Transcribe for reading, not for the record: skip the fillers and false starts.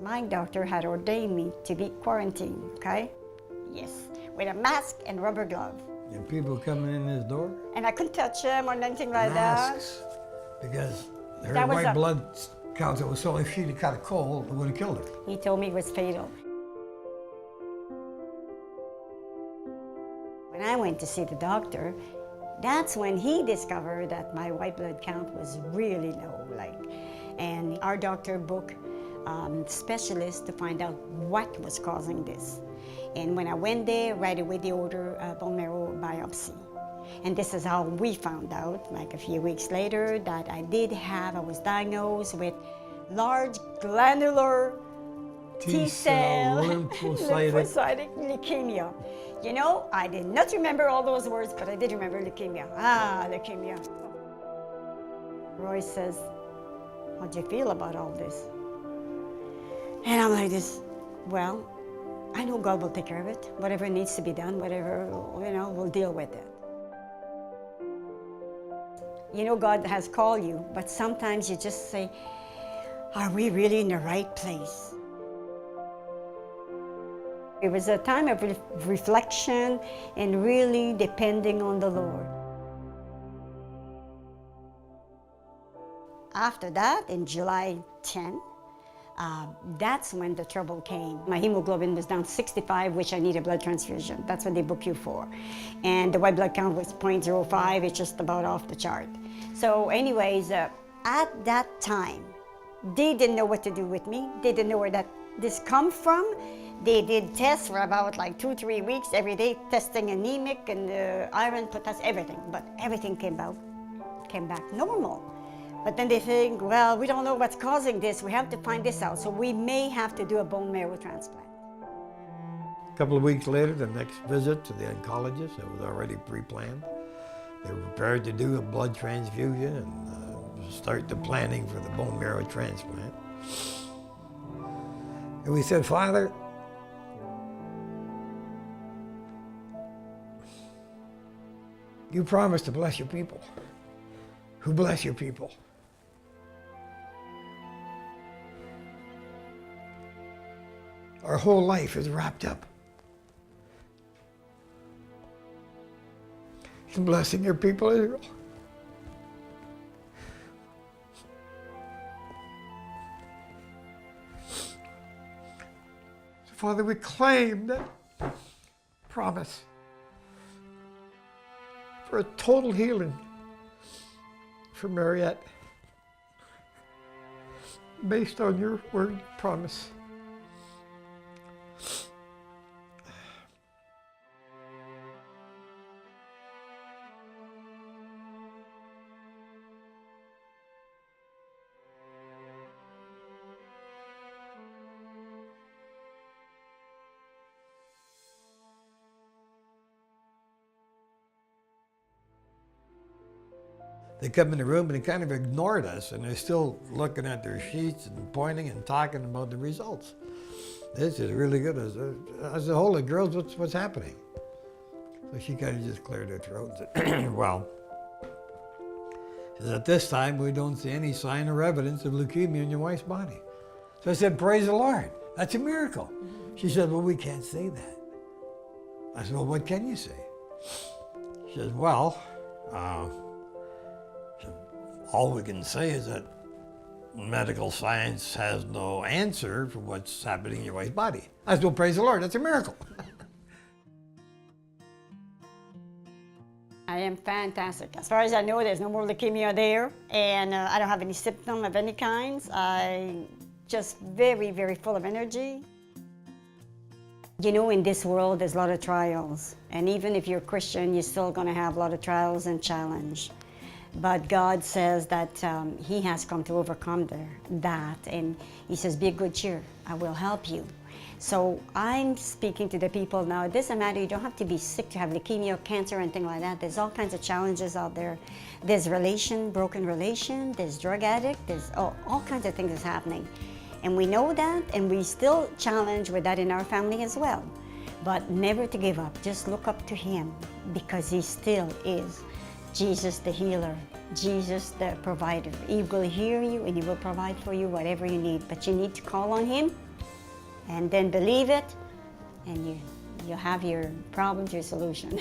My doctor had ordained me to be quarantined, okay? Yes, with a mask and rubber glove. And people coming in this door? And I couldn't touch them or anything like Masks. Because her That was white a- blood count was so if she'd have caught a cold, it would have killed her. that. He told me it was fatal. When I went to see the doctor, that's when he discovered that my white blood count was really low, and our doctor booked specialists to find out what was causing this. And when I went there, right away they ordered a bone marrow biopsy. And this is how we found out, like a few weeks later, that I was diagnosed with large glandular T-cell lymphocytic leukemia. You know, I did not remember all those words, but I did remember leukemia. Leukemia. Roy says, how do you feel about all this? And I'm like this, well, I know God will take care of it. Whatever needs to be done, whatever, we'll deal with it. You know, God has called you, but sometimes you just say, are we really in the right place? It was a time of reflection and really depending on the Lord. After that, in July 10, that's when the trouble came. My hemoglobin was down to 65, which I need a blood transfusion. That's what they book you for. And the white blood count was 0.05, it's just about off the chart. So anyways, at that time, they didn't know what to do with me. They didn't know where this come from. They did tests for about like 2-3 weeks, every day, testing anemic and iron, potassium, everything. But everything came back normal. But then they think, well, we don't know what's causing this. We have to find this out. So we may have to do a bone marrow transplant. A couple of weeks later, the next visit to the oncologist, it was already pre-planned. They were prepared to do a blood transfusion and start the planning for the bone marrow transplant. And we said, Father, you promised to bless your people. Who bless your people? Our whole life is wrapped up in blessing your people, Israel. So, Father, we claim that promise for a total healing for Mariette based on your word promise. They come in the room and they kind of ignored us, and they're still looking at their sheets and pointing and talking about the results. This is really good. I said, holy girls, what's happening? So she kind of just cleared her throat and said, well, at this time we don't see any sign or evidence of leukemia in your wife's body. So I said, praise the Lord, that's a miracle. She said, well, we can't say that. I said, well, what can you say? She says, well, all we can say is that medical science has no answer for what's happening in your wife's body. I said, well, praise the Lord, that's a miracle. I am fantastic. As far as I know, there's no more leukemia there, and I don't have any symptom of any kinds. I just very, very full of energy. You know, in this world, there's a lot of trials, and even if you're Christian, you're still going to have a lot of trials and challenge. But God says that He has come to overcome that, and He says, be of good cheer, I will help you. So I'm speaking to the people now. It doesn't matter, you don't have to be sick to have leukemia, cancer, or anything like that. There's all kinds of challenges out there. There's broken relation, there's drug addict, there's all kinds of things that's happening. And we know that, and we still challenge with that in our family as well. But never to give up, just look up to Him, because He still is Jesus the healer, Jesus the provider. He will hear you and He will provide for you whatever you need, but you need to call on Him and then believe it, and you have your problems, your solution.